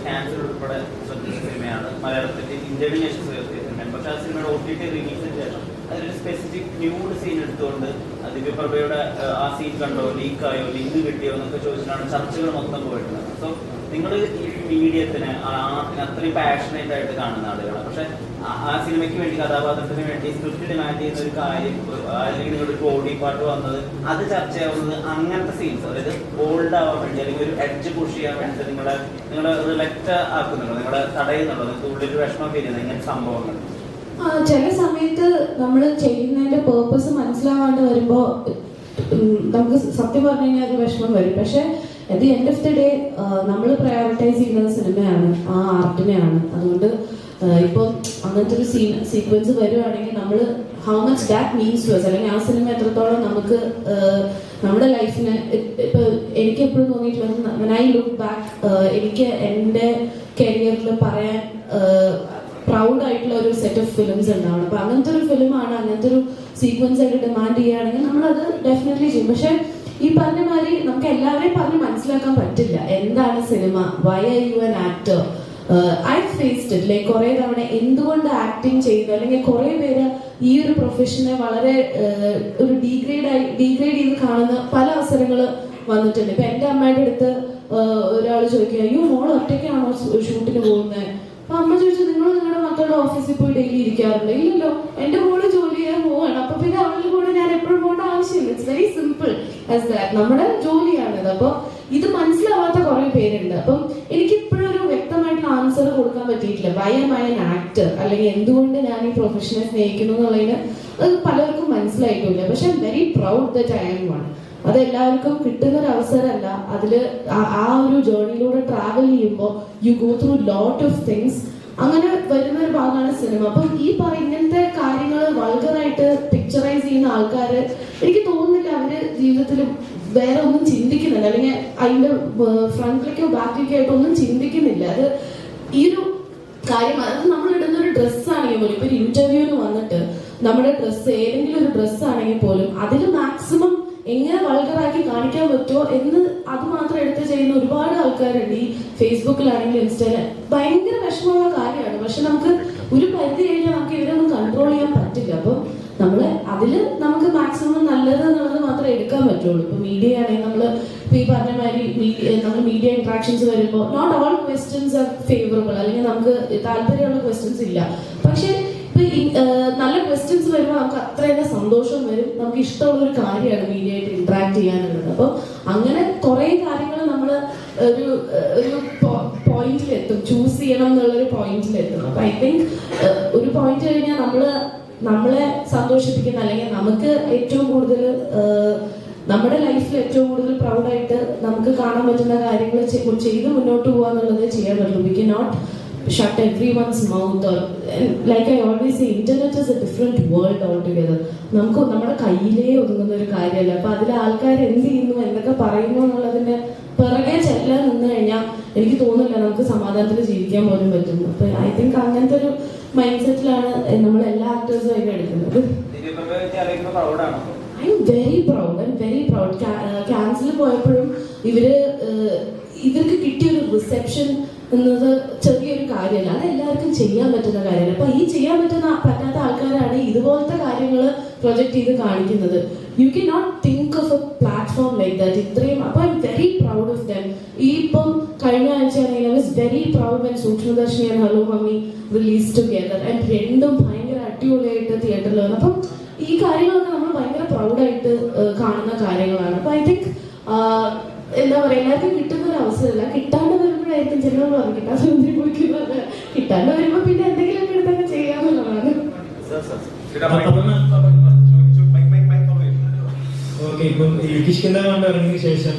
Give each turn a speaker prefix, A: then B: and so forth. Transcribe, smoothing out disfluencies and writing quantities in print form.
A: Cancer ഉൾപ്പെടെ ശ്രദ്ധിച്ച സിനിമയാണ്. മലയാളത്തിൽ ഇന്ത്യയിൽ യശസ്വി സിനിമയാണ്. പക്ഷെ ആ സിനിമയുടെ OTT റിലീസിന് ശേഷം അതിലൊരു സ്പെസിഫിക് ന്യൂഡ് സീൻ എടുത്തുകൊണ്ട് ദിവ്യപ്രഭയുടെ ആ സീൻ കണ്ടോ, ലീക്കായോ, ലിങ്ക് കിട്ടിയോ എന്നൊക്കെ ചോദിച്ചിട്ടാണ് ചർച്ചകൾ മൊത്തം പോയിട്ടുള്ളത്. സോ നിങ്ങൾ ഈ മീഡിയത്തിന് ആർട്ടിന് അത്രയും പാഷനേറ്റ് ആയിട്ട് കാണുന്ന ആളുകളാണ്. പക്ഷെ ആ സിനിമയ്ക്ക് വേണ്ടി, കഥാപാത്രത്തിന് വേണ്ടി സ്ക്രിപ്റ്റ് ഡിമാൻഡ് ചെയ്യുന്ന ഒരു കാര്യം, അല്ലെങ്കിൽ നിങ്ങളുടെ ഒരു ബോഡി പാർട്ട് വന്നത്, അത് ചർച്ചയാവുന്നത് അങ്ങനത്തെ സീൻസ്, അതായത് ബോൾഡ് ആവാൻ വേണ്ടി അല്ലെങ്കിൽ ഒരു എഡ്ജ് പുഷ് ചെയ്യാൻ വേണ്ടി നിങ്ങളെ റിലക്റ്റ് ആക്കുന്നുണ്ടോ, നിങ്ങളെ തടയുന്നുണ്ടോ, നിങ്ങൾക്ക് ഉള്ളിൽ വിഷമം ഫീൽ ചെയ്യുന്നത് ഇങ്ങനത്തെ സംഭവങ്ങൾ?
B: ചില സമയത്ത് നമ്മൾ ചെയ്യുന്നതിന്റെ പേർപ്പസ് മനസ്സിലാവാണ്ട് വരുമ്പോൾ നമുക്ക് സത്യം പറഞ്ഞു കഴിഞ്ഞാൽ ഒരു വിഷമം വരും. പക്ഷെ at the end of the day നമ്മൾ പ്രയോറിറ്റൈസ് ചെയ്യുന്നത് സിനിമയാണ്, ആ ആർട്ടിനെയാണ്. അതുകൊണ്ട് ഇപ്പം അങ്ങനത്തെ ഒരു സീക്വൻസ് വരുവാണെങ്കിൽ നമ്മൾ how much that means to us, അല്ലെങ്കിൽ ആ സിനിമ എത്രത്തോളം നമുക്ക് നമ്മുടെ ലൈഫിന്, ഇപ്പൊ എനിക്ക് എപ്പോഴും തോന്നിയിട്ടുള്ളത്, when I look back, എനിക്ക് എൻ്റെ കരിയറിൽ പറയാൻ പ്രൗഡ് ആയിട്ടുള്ള ഒരു സെറ്റ് ഓഫ് ഫിലിംസ് ഉണ്ടാവണം. അപ്പൊ അങ്ങനത്തെ ഒരു ഫിലിമാണ്, അങ്ങനത്തെ ഒരു സീക്വൻസ് ആയിട്ട് ഡിമാൻഡ് ചെയ്യുകയാണെങ്കിൽ നമ്മളത് ഡെഫിനറ്റ്ലി ചെയ്യും. പക്ഷെ ഈ പറഞ്ഞ മാതിരി നമുക്ക് എല്ലാവരെയും പറഞ്ഞ് മനസ്സിലാക്കാൻ പറ്റില്ല എന്താണ് സിനിമ, why are you an actor. I faced it, like കുറെ തവണ എന്തുകൊണ്ട് ആക്ടിങ് ചെയ്തു, അല്ലെങ്കിൽ കുറെ പേര് ഈ ഒരു പ്രൊഫഷനെ വളരെ ഒരു ഡീഗ്രേഡ് ചെയ്ത് കാണുന്ന പല അവസരങ്ങൾ വന്നിട്ടുണ്ട്. ഇപ്പൊ എന്റെ അമ്മയുടെ അടുത്ത് ഒരാൾ ചോദിക്കുക, അയ്യോ മോൾ ഒറ്റയ്ക്കാണോ ഷൂട്ടിന് പോകുന്നത്? അപ്പൊ അമ്മ ചോദിച്ചു, നിങ്ങൾ നിങ്ങളുടെ മക്കളുടെ ഓഫീസിൽ പോയി ഡെയിലി ഇരിക്കാറുണ്ട്? ഇല്ലല്ലോ, എന്റെ മോള് ജോലി ചെയ്യാൻ പോവാണ്. അപ്പൊ പിന്നെ അവളുടെ കൂടെ ഞാൻ എപ്പോഴും പോകേണ്ട ആവശ്യമില്ല. It's very simple as that. നമ്മുടെ ജോലിയാണിത്. അപ്പൊ ഇത് മനസ്സിലാവാത്ത കുറെ പേരുണ്ട്. അപ്പം എനിക്ക് ഇപ്പോഴും ഒരു വ്യക്തമായിട്ടുള്ള ആൻസർ കൊടുക്കാൻ പറ്റിയിട്ടില്ല, why am I an actor, അല്ലെങ്കിൽ എന്തുകൊണ്ട് ഞാൻ ഈ പ്രൊഫഷനെ സ്നേഹിക്കുന്നു എന്നുള്ളതിന് അത് പലർക്കും മനസ്സിലായിട്ടില്ല. പക്ഷെ I'm very proud that I am one. അത് എല്ലാവർക്കും കിട്ടുന്ന ഒരു അവസരമല്ല. അതില് ആ ഒരു ജേർണിയിലൂടെ ട്രാവൽ ചെയ്യുമ്പോൾ you go through lot of things. അങ്ങനെ വരുന്ന ഒരു ഭാഗമാണ് സിനിമ. അപ്പം ഈ ഇങ്ങനത്തെ കാര്യങ്ങൾ വൾഗറായിട്ട് പിക്ചറൈസ് ചെയ്യുന്ന ആൾക്കാര്, എനിക്ക് തോന്നുന്നില്ല അവര് ജീവിതത്തിൽ വേറെ ഒന്നും ചിന്തിക്കുന്നില്ല, അല്ലെങ്കിൽ അതിന്റെ ഫ്രണ്ടിലേക്കോ ബാക്കിലേക്കോ ആയിട്ട് ഒന്നും ചിന്തിക്കുന്നില്ല. അത് ഈ ഒരു കാര്യം, അത് നമ്മൾ ഇടുന്ന ഒരു ഡ്രസ്സാണെങ്കിൽ പോലും, ഇപ്പൊ ഒരു ഇന്റർവ്യൂവിന് വന്നിട്ട് നമ്മുടെ ഡ്രസ്സ് ഏതെങ്കിലും ഒരു ഡ്രസ്സ് ആണെങ്കിൽ പോലും അതിൽ മാക്സിമം എങ്ങനെ വൾഗറാക്കി കാണിക്കാൻ പറ്റുമോ എന്ന് അത് മാത്രം എടുത്ത് ചെയ്യുന്ന ഒരുപാട് ആൾക്കാരുണ്ട്. ഈ ഫേസ്ബുക്കിലാണെങ്കിലും ഇൻസ്റ്റയില് ഭയങ്കര വിഷമമുള്ള കാര്യമാണ്. പക്ഷെ നമുക്ക് ഒരു പരിധി കഴിഞ്ഞാൽ നമുക്ക് ഇവരൊന്നും കൺട്രോൾ ചെയ്യാൻ പറ്റില്ല. അപ്പം നമ്മള് അതില് നമുക്ക് മാക്സിമം നല്ലത് എന്നുള്ളത് മാത്രമേ എടുക്കാൻ പറ്റുള്ളൂ. ഇപ്പൊ മീഡിയ ആണെങ്കിൽ നമ്മള് ഈ പറഞ്ഞ മാതിരി നമ്മൾ മീഡിയ ഇന്ററാക്ഷൻസ് വരുമ്പോൾ not all questions are favourable, അല്ലെങ്കിൽ നമുക്ക് താല്പര്യമുള്ള ക്വസ്റ്റ്യൻസ് ഇല്ല. പക്ഷെ നല്ല ക്വസ്റ്റ്യൻസ് വരുമ്പോൾ നമുക്ക് അത്രയും സന്തോഷം വരും. നമുക്ക് ഇഷ്ടമുള്ള ഒരു കാര്യമാണ് മീഡിയ ആയിട്ട് ഇന്ററാക്ട് ചെയ്യാനുള്ളത്. അപ്പോൾ അങ്ങനെ കുറെ കാര്യങ്ങൾ നമ്മൾ ഒരു പോയിന്റിലെത്തും, ചൂസ് ചെയ്യണം എന്നുള്ളൊരു പോയിന്റിലെത്തും. അപ്പൊ ഐ തിങ്ക് ഒരു പോയിന്റ് കഴിഞ്ഞാൽ നമ്മളെ സന്തോഷിപ്പിക്കുന്ന, അല്ലെങ്കിൽ നമുക്ക് ഏറ്റവും കൂടുതൽ നമ്മുടെ ലൈഫിൽ ഏറ്റവും കൂടുതൽ പ്രൗഡായിട്ട് നമുക്ക് കാണാൻ പറ്റുന്ന കാര്യങ്ങൾ ചെയ്ത് മുന്നോട്ട് പോകുക എന്നുള്ളത് ചെയ്യാൻ പറ്റുള്ളൂ. We can not shut everyone's mouth, or like I always say, internet is a different world altogether. നമുക്ക് നമ്മുടെ കയ്യിലേ ഒതുങ്ങുന്ന ഒരു കാര്യമല്ല. അപ്പൊ അതിൽ ആൾക്കാർ എന്ത് ചെയ്യുന്നു, എന്തൊക്കെ പറയുന്നു എന്നുള്ളതിന്റെ പിറകെ ചെല്ലാൻ നിന്ന് കഴിഞ്ഞാൽ എനിക്ക് തോന്നുന്നില്ല നമുക്ക് സമാധാനത്തിൽ ജീവിക്കാൻ പോലും പറ്റുന്നു. അപ്പൊ ഐ തിങ്ക് അങ്ങനത്തെ ഒരു മൈൻഡ് സെറ്റിലാണ് നമ്മൾ എല്ലാ ആക്ടേഴ്സും അതിനെ എടുക്കുന്നത്. I'm very proud. Cancel പോയപ്പോഴും ഇവർക്ക് കിട്ടിയൊരു റിസെപ്ഷൻ എന്നത് ചെറിയൊരു കാര്യമല്ല, അത് എല്ലാവർക്കും ചെയ്യാൻ പറ്റുന്ന കാര്യമല്ല. അപ്പൊ ഈ ചെയ്യാൻ പറ്റാത്ത ആൾക്കാരാണ് ഇതുപോലത്തെ കാര്യങ്ങൾ പ്രൊജക്ട് ചെയ്ത് കാണിക്കുന്നത്. You can not think of a platform like that. ഇത്രയും, അപ്പൊ I'm very proud of them. ഈ ഇപ്പം കഴിഞ്ഞ ആഴ്ചയാണെങ്കിൽ I was very proud when Sookshmadarshini and hello mummy release together. And രണ്ടും ഭയങ്കര അടിപൊളിയായിട്ട് തിയേറ്ററിൽ വന്നു. അപ്പം ഈ കാര്യങ്ങളൊക്കെ നമ്മൾ ഭയങ്കര പ്രൗഡായിട്ട് കാണുന്ന കാര്യങ്ങളാണ്. അപ്പൊ ഐ തിങ്ക് എന്താ പറയാ, എല്ലാവർക്കും കിട്ടുന്ന ഒരു അവസരമല്ല. കിട്ടാണ്ട് വരുമ്പോഴായിരിക്കും ചിലർ പറഞ്ഞു കിട്ടാണ്ട് വരുമ്പോ പിന്നെ എന്തെങ്കിലുമൊക്കെ എടുത്തൊക്കെ ചെയ്യാന്നുള്ളതാണ്.
C: ഓക്കെ, ഇപ്പം കിഷ്കിന്ദ കണ്ട് ഇറങ്ങിയ ശേഷം